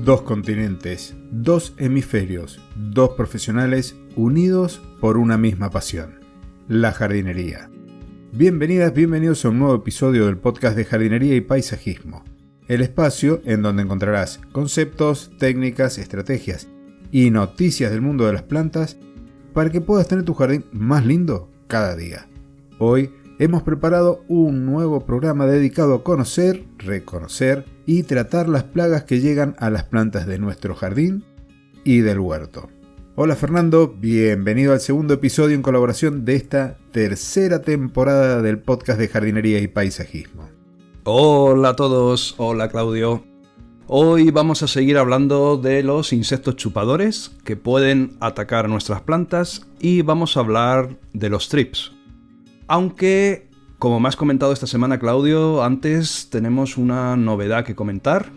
Dos continentes, dos hemisferios, dos profesionales unidos por una misma pasión, la jardinería. Bienvenidas, bienvenidos a un nuevo episodio del podcast de jardinería y paisajismo, el espacio en donde encontrarás conceptos, técnicas, estrategias y noticias del mundo de las plantas para que puedas tener tu jardín más lindo cada día. Hoy hemos preparado un nuevo programa dedicado a conocer, reconocer y tratar las plagas que llegan a las plantas de nuestro jardín y del huerto. Hola Fernando, bienvenido al segundo episodio en colaboración de esta tercera temporada del podcast de jardinería y paisajismo. Hola a todos, hola Claudio. Hoy vamos a seguir hablando de los insectos chupadores que pueden atacar nuestras plantas y vamos a hablar de los thrips. Aunque, como me has comentado esta semana, Claudio, antes tenemos una novedad que comentar.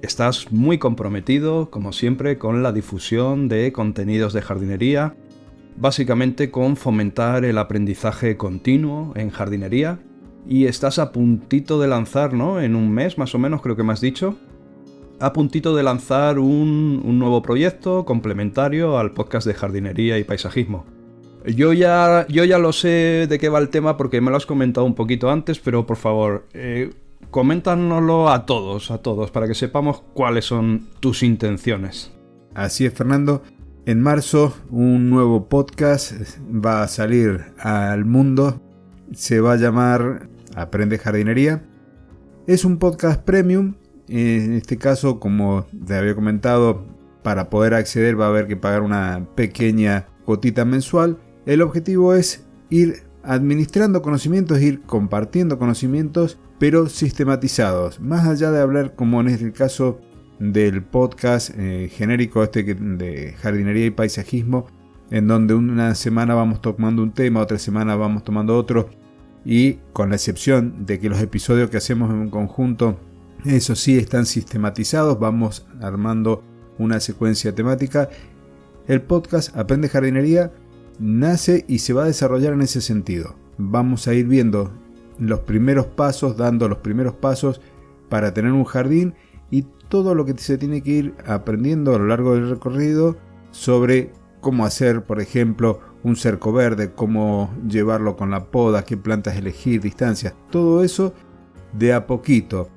Estás muy comprometido, como siempre, con la difusión de contenidos de jardinería, básicamente con fomentar el aprendizaje continuo en jardinería, y estás a puntito de lanzar, ¿no? En un mes, más o menos, creo que me has dicho, a puntito de lanzar un nuevo proyecto complementario al podcast de jardinería y paisajismo. Yo ya lo sé de qué va el tema porque me lo has comentado un poquito antes, pero por favor, coméntanoslo a todos, para que sepamos cuáles son tus intenciones. Así es, Fernando. En marzo un nuevo podcast va a salir al mundo. Se va a llamar Aprende Jardinería. Es un podcast premium. En este caso, como te había comentado, para poder acceder va a haber que pagar una pequeña cuotita mensual. El objetivo es ir administrando conocimientos, ir compartiendo conocimientos, pero sistematizados. Más allá de hablar, como en el caso del podcast genérico de jardinería y paisajismo, en donde una semana vamos tomando un tema, otra semana vamos tomando otro, y con la excepción de que los episodios que hacemos en conjunto, eso sí, están sistematizados, vamos armando una secuencia temática. El podcast Aprende Jardinería nace y se va a desarrollar en ese sentido. Vamos a ir viendo los primeros pasos, dando los primeros pasos para tener un jardín y todo lo que se tiene que ir aprendiendo a lo largo del recorrido sobre cómo hacer, por ejemplo, un cerco verde, cómo llevarlo con la poda, qué plantas elegir, distancias, todo eso de a poquito,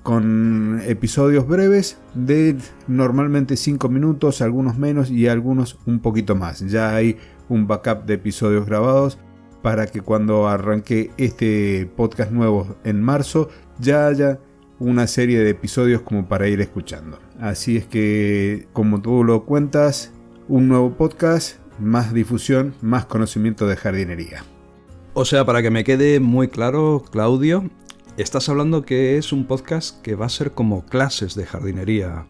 con episodios breves de normalmente 5 minutos, algunos menos y algunos un poquito más. Ya hay un backup de episodios grabados para que cuando arranque este podcast nuevo en marzo ya haya una serie de episodios como para ir escuchando. Así es que, como tú lo cuentas, un nuevo podcast, más difusión, más conocimiento de jardinería. O sea, para que me quede muy claro, Claudio, estás hablando que es un podcast que va a ser como clases de jardinería.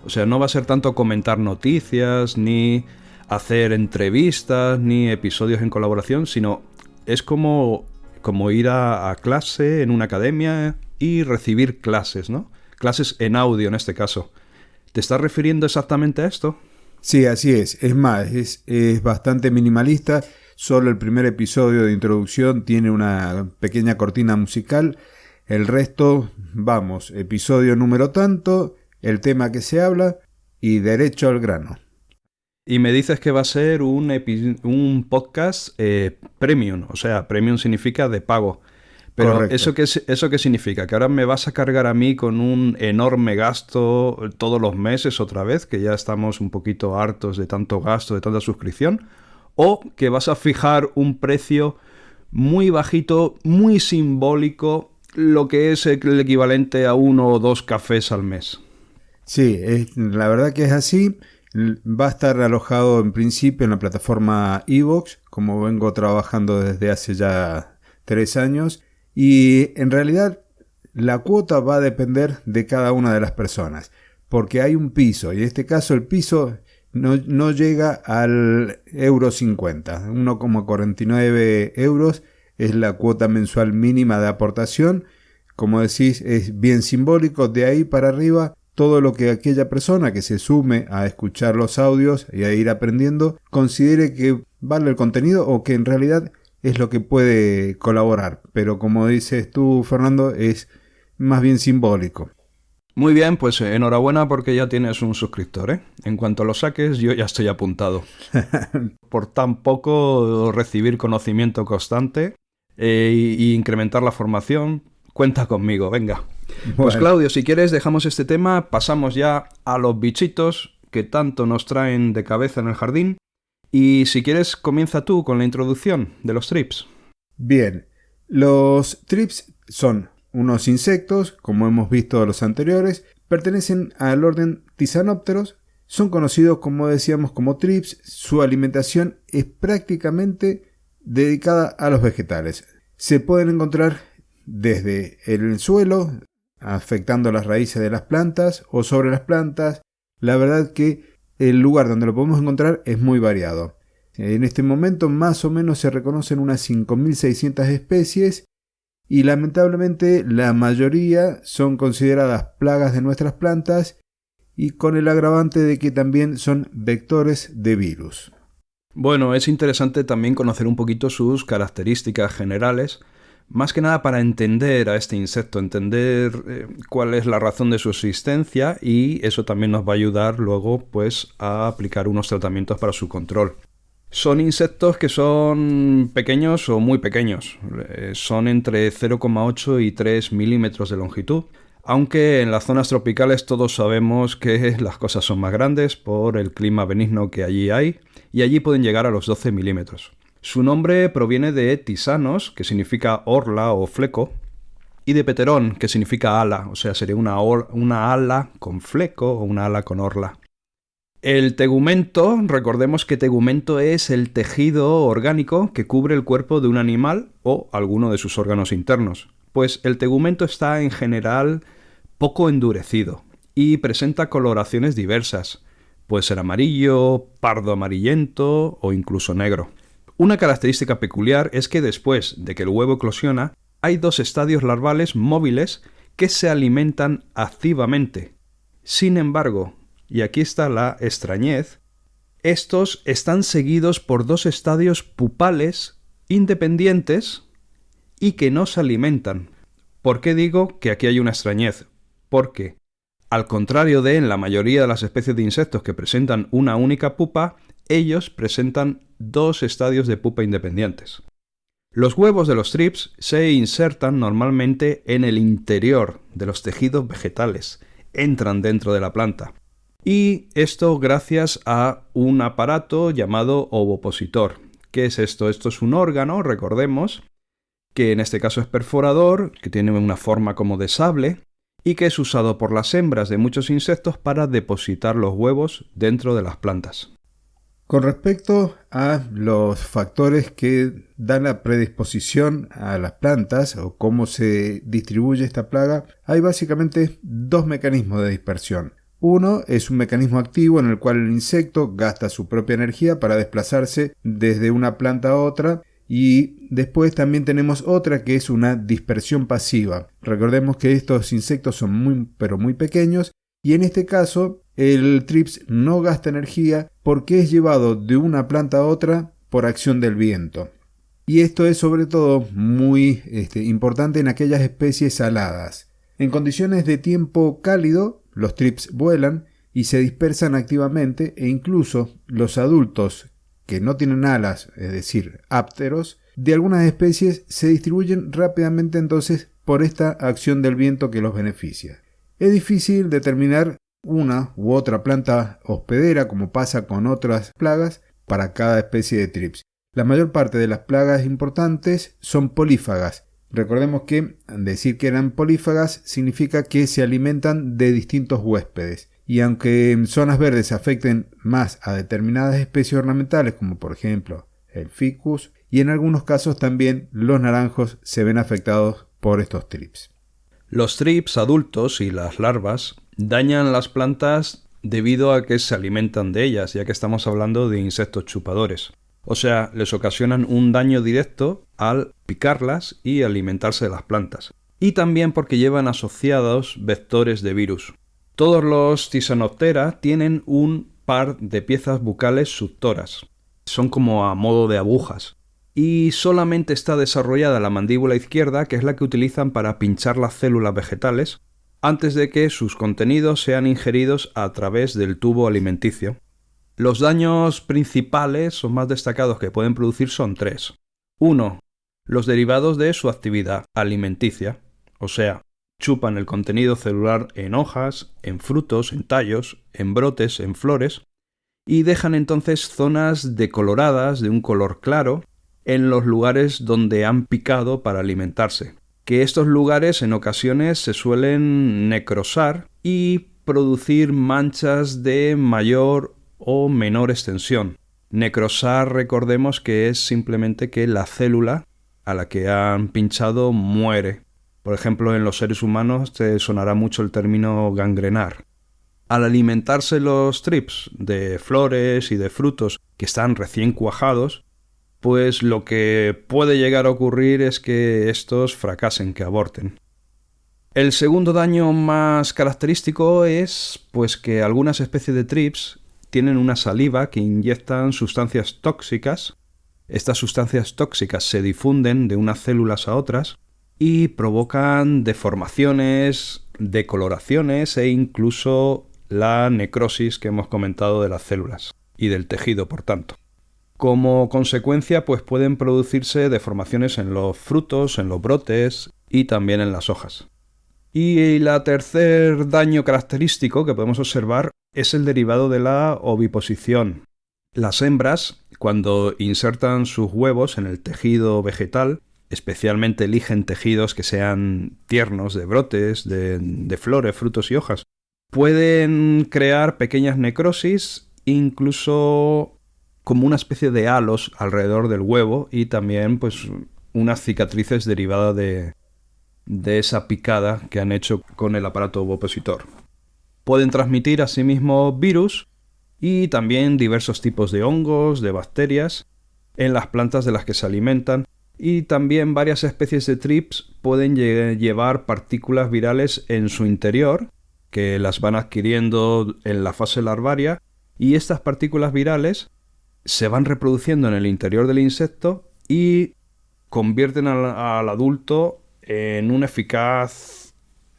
O sea, no va a ser tanto comentar noticias, ni hacer entrevistas, ni episodios en colaboración, sino es como ir a clase en una academia y recibir clases, ¿no? Clases en audio en este caso. ¿Te estás refiriendo exactamente a esto? Sí, así es. Es más, es bastante minimalista. Solo el primer episodio de introducción tiene una pequeña cortina musical. El resto, vamos, episodio número tanto, el tema que se habla y derecho al grano. Y me dices que va a ser un podcast premium, o sea, premium significa de pago. Pero correcto. ¿Eso qué significa? ¿Que ahora me vas a cargar a mí con un enorme gasto todos los meses otra vez? Que ya estamos un poquito hartos de tanto gasto, de tanta suscripción. ¿O que vas a fijar un precio muy bajito, muy simbólico, lo que es el equivalente a 1 o 2 cafés al mes? Sí, la verdad que es así. Va a estar alojado en principio en la plataforma iVoox, como vengo trabajando desde hace ya 3 años. Y en realidad la cuota va a depender de cada una de las personas, porque hay un piso, y en este caso el piso no llega al €50. 1,49 euros es la cuota mensual mínima de aportación. Como decís, es bien simbólico. De ahí para arriba, todo lo que aquella persona que se sume a escuchar los audios y a ir aprendiendo considere que vale el contenido o que en realidad es lo que puede colaborar. Pero como dices tú, Fernando, es más bien simbólico. Muy bien, pues enhorabuena porque ya tienes un suscriptor, ¿eh? En cuanto lo saques, yo ya estoy apuntado. Por tan poco recibir conocimiento constante y incrementar la formación, cuenta conmigo, venga. Pues Bueno, Claudio, si quieres dejamos este tema, pasamos ya a los bichitos que tanto nos traen de cabeza en el jardín. Y si quieres, comienza tú con la introducción de los trips. bien, los thrips son unos insectos, como hemos visto los anteriores, pertenecen al orden Tisanópteros, son conocidos como decíamos como thrips, su alimentación es prácticamente dedicada a los vegetales. Se pueden encontrar desde el suelo, afectando las raíces de las plantas o sobre las plantas. La verdad que el lugar donde lo podemos encontrar es muy variado. En este momento más o menos se reconocen unas 5.600 especies y lamentablemente la mayoría son consideradas plagas de nuestras plantas y con el agravante de que también son vectores de virus. Bueno, es interesante también conocer un poquito sus características generales, más que nada para entender a este insecto, entender cuál es la razón de su existencia y eso también nos va a ayudar luego pues a aplicar unos tratamientos para su control. Son insectos que son pequeños o muy pequeños, son entre 0,8 y 3 milímetros de longitud, aunque en las zonas tropicales todos sabemos que las cosas son más grandes por el clima benigno que allí hay, y allí pueden llegar a los 12 milímetros. Su nombre proviene de tisanos, que significa orla o fleco, y de peterón, que significa ala, o sea, sería una ala con fleco o una ala con orla. El tegumento, recordemos que tegumento es el tejido orgánico que cubre el cuerpo de un animal o alguno de sus órganos internos. Pues el tegumento está en general poco endurecido y presenta coloraciones diversas. Puede ser amarillo, pardo amarillento o incluso negro. Una característica peculiar es que después de que el huevo eclosiona, hay dos estadios larvales móviles que se alimentan activamente. Sin embargo, y aquí está la extrañez, estos están seguidos por dos estadios pupales independientes y que no se alimentan. ¿Por qué digo que aquí hay una extrañez? Porque, al contrario de en la mayoría de las especies de insectos que presentan una única pupa, ellos presentan dos estadios de pupa independientes. Los huevos de los thrips se insertan normalmente en el interior de los tejidos vegetales, entran dentro de la planta. Y esto gracias a un aparato llamado ovopositor. ¿Qué es esto? Esto es un órgano, recordemos, que en este caso es perforador, que tiene una forma como de sable, y que es usado por las hembras de muchos insectos para depositar los huevos dentro de las plantas. Con respecto a los factores que dan la predisposición a las plantas o cómo se distribuye esta plaga, hay básicamente dos mecanismos de dispersión. Uno es un mecanismo activo en el cual el insecto gasta su propia energía para desplazarse desde una planta a otra, y después también tenemos otra que es una dispersión pasiva. Recordemos que estos insectos son muy pequeños y en este caso el thrips no gasta energía porque es llevado de una planta a otra por acción del viento. Y esto es sobre todo muy importante en aquellas especies aladas. En condiciones de tiempo cálido, los thrips vuelan y se dispersan activamente e incluso los adultos que no tienen alas, es decir, ápteros, de algunas especies se distribuyen rápidamente entonces por esta acción del viento que los beneficia. Es difícil determinar una u otra planta hospedera como pasa con otras plagas para cada especie de thrips. La mayor parte de las plagas importantes son polífagas. Recordemos que decir que eran polífagas significa que se alimentan de distintos huéspedes. Y aunque en zonas verdes afecten más a determinadas especies ornamentales, como por ejemplo el ficus, y en algunos casos también los naranjos se ven afectados por estos thrips. Los thrips adultos y las larvas dañan las plantas debido a que se alimentan de ellas, ya que estamos hablando de insectos chupadores. O sea, les ocasionan un daño directo al picarlas y alimentarse de las plantas. Y también porque llevan asociados vectores de virus. Todos los Tisanoptera tienen un par de piezas bucales suctoras. Son como a modo de agujas. Y solamente está desarrollada la mandíbula izquierda, que es la que utilizan para pinchar las células vegetales, antes de que sus contenidos sean ingeridos a través del tubo alimenticio. Los daños principales o más destacados que pueden producir son 3. 1. Los derivados de su actividad alimenticia, o sea, chupan el contenido celular en hojas, en frutos, en tallos, en brotes, en flores, y dejan entonces zonas decoloradas de un color claro en los lugares donde han picado para alimentarse. Que estos lugares en ocasiones se suelen necrosar y producir manchas de mayor o menor extensión. Necrosar, recordemos que es simplemente que la célula a la que han pinchado muere. Por ejemplo, en los seres humanos te sonará mucho el término gangrenar. Al alimentarse los trips de flores y de frutos que están recién cuajados, pues lo que puede llegar a ocurrir es que estos fracasen, que aborten. El segundo daño más característico es pues que algunas especies de trips tienen una saliva que inyectan sustancias tóxicas. Estas sustancias tóxicas se difunden de unas células a otras y provocan deformaciones, decoloraciones e incluso la necrosis que hemos comentado de las células y del tejido, por tanto. Como consecuencia, pues pueden producirse deformaciones en los frutos, en los brotes y también en las hojas. Y el tercer daño característico que podemos observar es el derivado de la oviposición. Las hembras, cuando insertan sus huevos en el tejido vegetal, especialmente eligen tejidos que sean tiernos, de brotes, de flores, frutos y hojas, pueden crear pequeñas necrosis, incluso como una especie de halos alrededor del huevo y también pues unas cicatrices derivadas de esa picada que han hecho con el aparato ovopositor. Pueden transmitir asimismo virus y también diversos tipos de hongos, de bacterias en las plantas de las que se alimentan, y también varias especies de trips pueden llevar partículas virales en su interior que las van adquiriendo en la fase larvaria, y estas partículas virales se van reproduciendo en el interior del insecto y convierten al adulto en un eficaz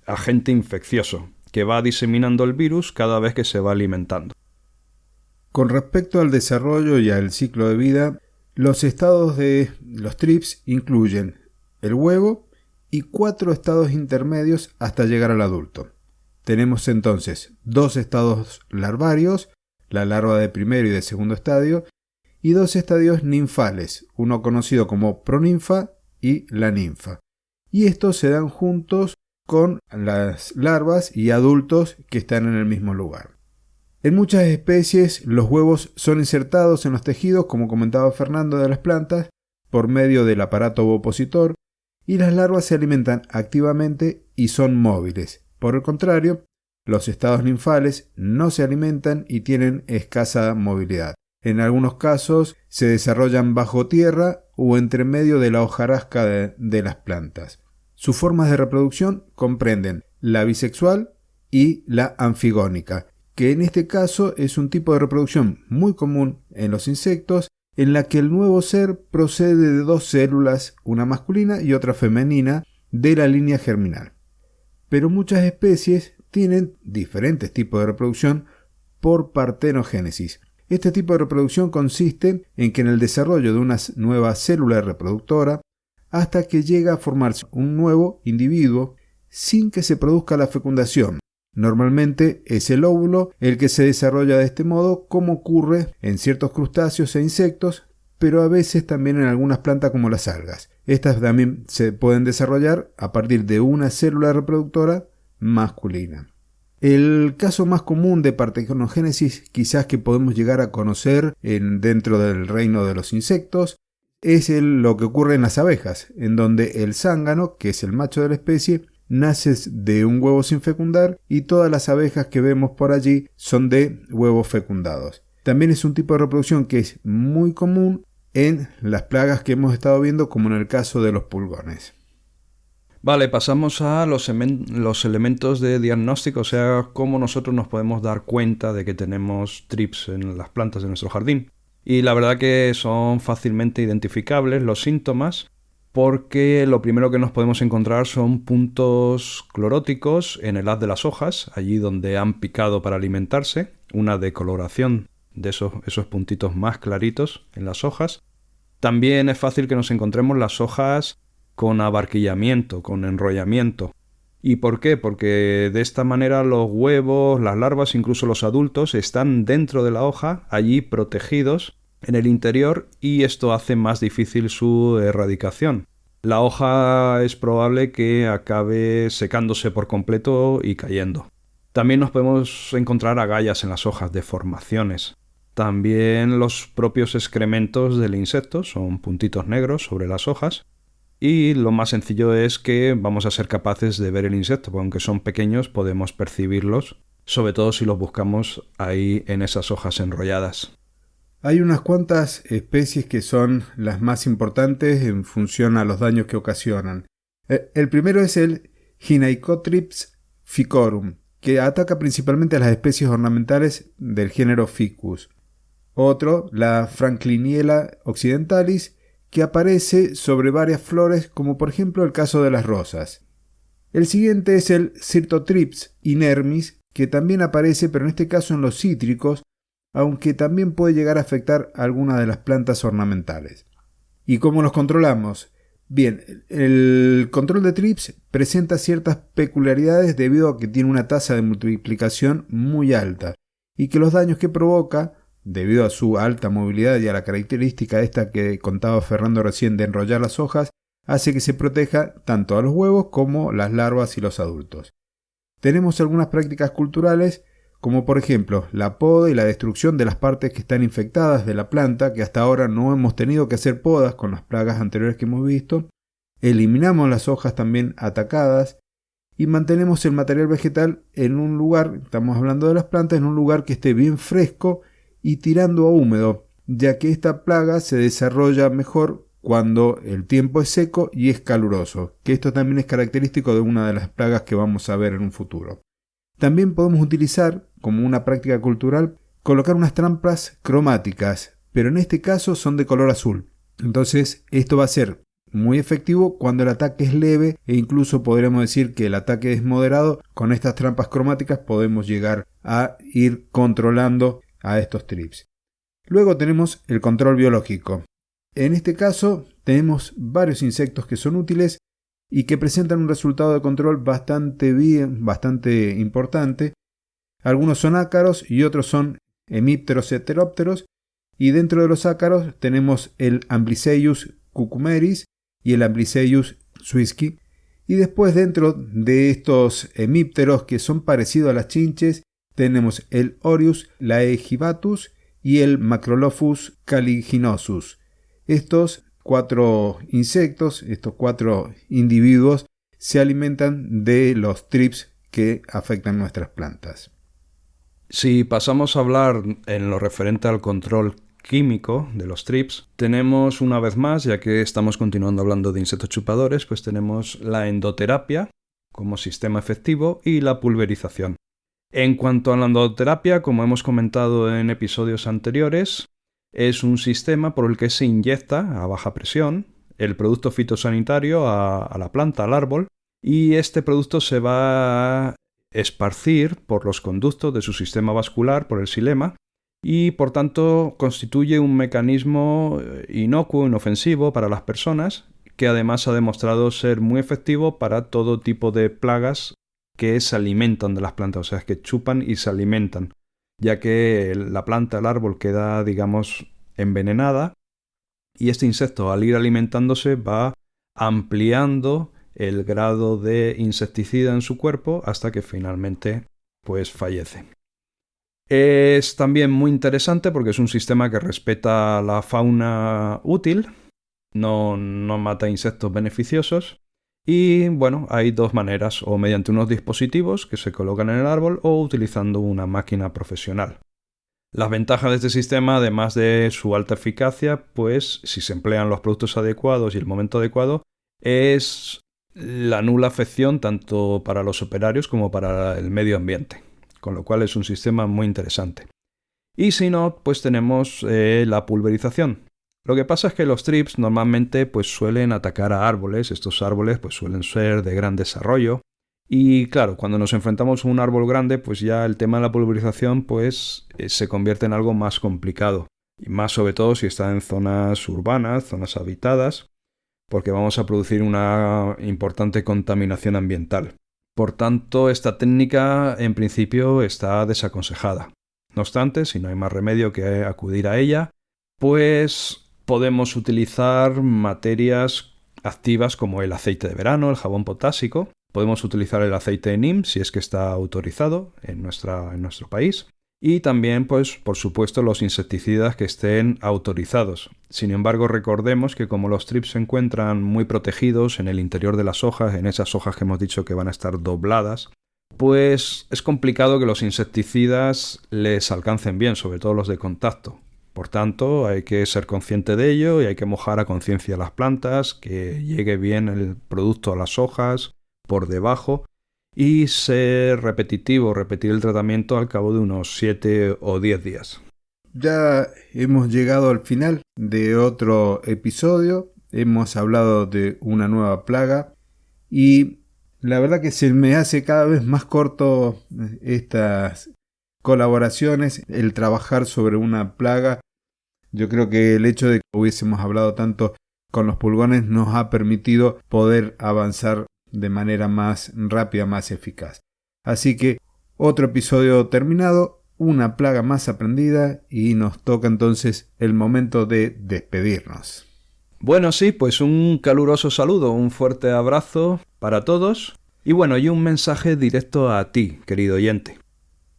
agente infeccioso que va diseminando el virus cada vez que se va alimentando. Con respecto al desarrollo y al ciclo de vida, los estados de los trips incluyen el huevo y 4 estados intermedios hasta llegar al adulto. Tenemos entonces 2 estados larvarios, la larva de primero y de segundo estadio, y 2 estadios ninfales, uno conocido como proninfa y la ninfa. Y estos se dan juntos con las larvas y adultos que están en el mismo lugar. En muchas especies los huevos son insertados en los tejidos, como comentaba Fernando, de las plantas, por medio del aparato ovopositor, y las larvas se alimentan activamente y son móviles. Por el contrario, los estados ninfales no se alimentan y tienen escasa movilidad. En algunos casos se desarrollan bajo tierra o entre medio de la hojarasca de las plantas. Sus formas de reproducción comprenden la bisexual y la anfigónica, que en este caso es un tipo de reproducción muy común en los insectos, en la que el nuevo ser procede de 2 células, una masculina y otra femenina, de la línea germinal. Pero muchas especies tienen diferentes tipos de reproducción por partenogénesis. Este tipo de reproducción consiste en que en el desarrollo de una nueva célula reproductora hasta que llega a formarse un nuevo individuo sin que se produzca la fecundación. Normalmente es el óvulo el que se desarrolla de este modo, como ocurre en ciertos crustáceos e insectos, pero a veces también en algunas plantas como las algas. Estas también se pueden desarrollar a partir de una célula reproductora masculina. El caso más común de partenogénesis, quizás que podemos llegar a conocer dentro del reino de los insectos, es lo que ocurre en las abejas, en donde el zángano, que es el macho de la especie, nace de un huevo sin fecundar, y todas las abejas que vemos por allí son de huevos fecundados. También es un tipo de reproducción que es muy común en las plagas que hemos estado viendo, como en el caso de los pulgones. Vale, pasamos a los elementos de diagnóstico, o sea, cómo nosotros nos podemos dar cuenta de que tenemos trips en las plantas de nuestro jardín. Y la verdad que son fácilmente identificables los síntomas, porque lo primero que nos podemos encontrar son puntos cloróticos en el haz de las hojas, allí donde han picado para alimentarse, una decoloración de esos puntitos más claritos en las hojas. También es fácil que nos encontremos las hojas con abarquillamiento, con enrollamiento. ¿Y por qué? Porque de esta manera los huevos, las larvas, incluso los adultos, están dentro de la hoja, allí protegidos en el interior, y esto hace más difícil su erradicación. La hoja es probable que acabe secándose por completo y cayendo. También nos podemos encontrar agallas en las hojas, deformaciones. También los propios excrementos del insecto son puntitos negros sobre las hojas. Y lo más sencillo es que vamos a ser capaces de ver el insecto, porque aunque son pequeños podemos percibirlos, sobre todo si los buscamos ahí en esas hojas enrolladas. Hay unas cuantas especies que son las más importantes en función a los daños que ocasionan. El primero es el Gynaicothrips ficorum, que ataca principalmente a las especies ornamentales del género Ficus. Otro, la Frankliniella occidentalis, que aparece sobre varias flores, como por ejemplo el caso de las rosas. El siguiente es el Cyrtothrips inermis, que también aparece, pero en este caso en los cítricos, aunque también puede llegar a afectar a algunas de las plantas ornamentales. ¿Y cómo los controlamos? Bien, el control de trips presenta ciertas peculiaridades debido a que tiene una tasa de multiplicación muy alta y que los daños que provoca, debido a su alta movilidad y a la característica esta que contaba Fernando recién de enrollar las hojas, hace que se proteja tanto a los huevos como las larvas y los adultos. Tenemos algunas prácticas culturales, como por ejemplo la poda y la destrucción de las partes que están infectadas de la planta, que hasta ahora no hemos tenido que hacer podas con las plagas anteriores que hemos visto. Eliminamos las hojas también atacadas y mantenemos el material vegetal en un lugar, estamos hablando de las plantas, en un lugar que esté bien fresco y tirando a húmedo, ya que esta plaga se desarrolla mejor cuando el tiempo es seco y es caluroso, que esto también es característico de una de las plagas que vamos a ver en un futuro. También podemos utilizar, como una práctica cultural, colocar unas trampas cromáticas, pero en este caso son de color azul. Entonces, esto va a ser muy efectivo cuando el ataque es leve e incluso podríamos decir que el ataque es moderado. Con estas trampas cromáticas podemos llegar a ir controlando a estos trips. Luego tenemos el control biológico. En este caso tenemos varios insectos que son útiles y que presentan un resultado de control bastante importante. Algunos son ácaros y otros son hemípteros heterópteros, y dentro de los ácaros tenemos el Amblyseus cucumeris y el Amblyseus swisski, y después dentro de estos hemípteros que son parecidos a las chinches tenemos el Orius laegibatus y el Macrolophus caliginosus. Estos 4 insectos, estos 4 individuos, se alimentan de los trips que afectan nuestras plantas. Si pasamos a hablar en lo referente al control químico de los trips, tenemos una vez más, ya que estamos continuando hablando de insectos chupadores, pues tenemos la endoterapia como sistema efectivo y la pulverización. En cuanto a la endoterapia, como hemos comentado en episodios anteriores, es un sistema por el que se inyecta a baja presión el producto fitosanitario a la planta, al árbol, y este producto se va a esparcir por los conductos de su sistema vascular, por el xilema, y por tanto constituye un mecanismo inocuo, inofensivo para las personas, que además ha demostrado ser muy efectivo para todo tipo de plagas que se alimentan de las plantas, o sea, que chupan y se alimentan, ya que la planta, el árbol, queda, digamos, envenenada, y este insecto, al ir alimentándose, va ampliando el grado de insecticida en su cuerpo hasta que finalmente pues fallece. Es también muy interesante porque es un sistema que respeta la fauna útil, no mata insectos beneficiosos, y bueno, hay dos maneras, o mediante unos dispositivos que se colocan en el árbol o utilizando una máquina profesional. Las ventajas de este sistema, además de su alta eficacia, pues si se emplean los productos adecuados y el momento adecuado, es la nula afección tanto para los operarios como para el medio ambiente, con lo cual es un sistema muy interesante. Y si no, pues tenemos la pulverización. Lo que pasa es que los thrips normalmente pues suelen atacar a árboles. Estos árboles pues suelen ser de gran desarrollo. Y claro, cuando nos enfrentamos a un árbol grande, pues ya el tema de la pulverización pues se convierte en algo más complicado. Y más sobre todo si está en zonas urbanas, zonas habitadas, porque vamos a producir una importante contaminación ambiental. Por tanto, esta técnica en principio está desaconsejada. No obstante, si no hay más remedio que acudir a ella, pues podemos utilizar materias activas como el aceite de verano, el jabón potásico. Podemos utilizar el aceite de neem si es que está autorizado en nuestro país. Y también, pues, por supuesto, los insecticidas que estén autorizados. Sin embargo, recordemos que como los thrips se encuentran muy protegidos en el interior de las hojas, en esas hojas que hemos dicho que van a estar dobladas, pues es complicado que los insecticidas les alcancen bien, sobre todo los de contacto. Por tanto, hay que ser consciente de ello y hay que mojar a conciencia las plantas, que llegue bien el producto a las hojas, por debajo, y ser repetitivo, repetir el tratamiento al cabo de unos 7 o 10 días. Ya hemos llegado al final de otro episodio, hemos hablado de una nueva plaga y la verdad que se me hace cada vez más corto estas colaboraciones, el trabajar sobre una plaga. Yo creo que el hecho de que hubiésemos hablado tanto con los pulgones nos ha permitido poder avanzar de manera más rápida, más eficaz. Así que otro episodio terminado, una plaga más aprendida y nos toca entonces el momento de despedirnos. Bueno, sí, pues un caluroso saludo, un fuerte abrazo para todos y bueno, y un mensaje directo a ti, querido oyente.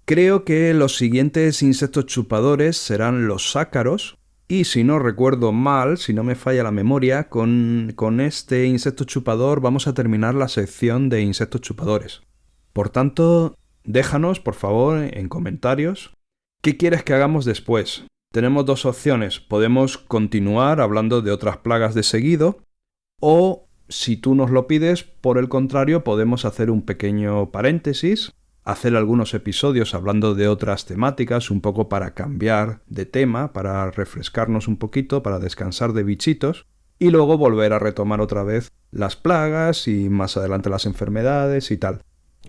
Creo que los siguientes insectos chupadores serán los ácaros. Y si no recuerdo mal, si no me falla la memoria, con este insecto chupador vamos a terminar la sección de insectos chupadores. Por tanto, déjanos, por favor, en comentarios, ¿qué quieres que hagamos después? Tenemos dos opciones. Podemos continuar hablando de otras plagas de seguido, o, si tú nos lo pides, por el contrario, podemos hacer un pequeño paréntesis, hacer algunos episodios hablando de otras temáticas, un poco para cambiar de tema, para refrescarnos un poquito, para descansar de bichitos, y luego volver a retomar otra vez las plagas y más adelante las enfermedades y tal.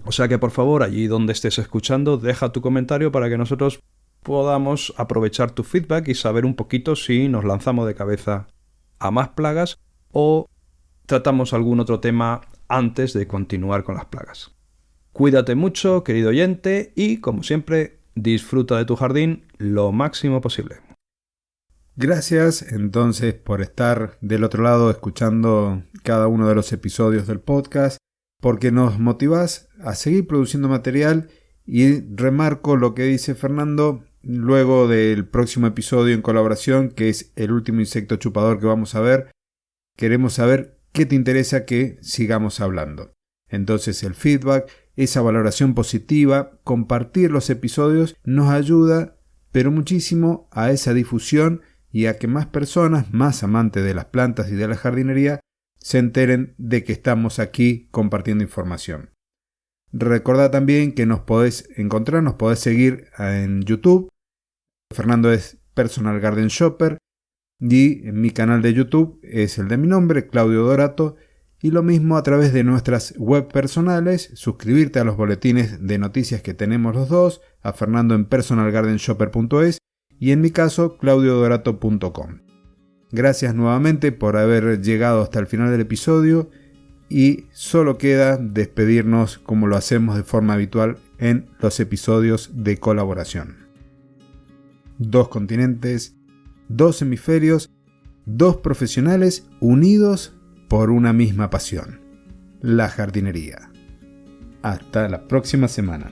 O sea que por favor, allí donde estés escuchando, deja tu comentario para que nosotros podamos aprovechar tu feedback y saber un poquito si nos lanzamos de cabeza a más plagas o tratamos algún otro tema antes de continuar con las plagas. Cuídate mucho, querido oyente, y como siempre, disfruta de tu jardín lo máximo posible. Gracias entonces por estar del otro lado escuchando cada uno de los episodios del podcast, porque nos motivás a seguir produciendo material y remarco lo que dice Fernando luego del próximo episodio en colaboración, que es el último insecto chupador que vamos a ver. Queremos saber qué te interesa que sigamos hablando. Entonces el feedback, esa valoración positiva, compartir los episodios nos ayuda, pero muchísimo a esa difusión y a que más personas, más amantes de las plantas y de la jardinería, se enteren de que estamos aquí compartiendo información. Recordad también que nos podés encontrar, nos podés seguir en YouTube. Fernando es Personal Garden Shopper y en mi canal de YouTube es el de mi nombre, Claudio Dorato. Y lo mismo a través de nuestras web personales, suscribirte a los boletines de noticias que tenemos los dos, a Fernando en personalgardenshopper.es y en mi caso claudiodorato.com. Gracias nuevamente por haber llegado hasta el final del episodio y solo queda despedirnos como lo hacemos de forma habitual en los episodios de colaboración. 2 continentes, 2 hemisferios, 2 profesionales unidos por una misma pasión, la jardinería. Hasta la próxima semana.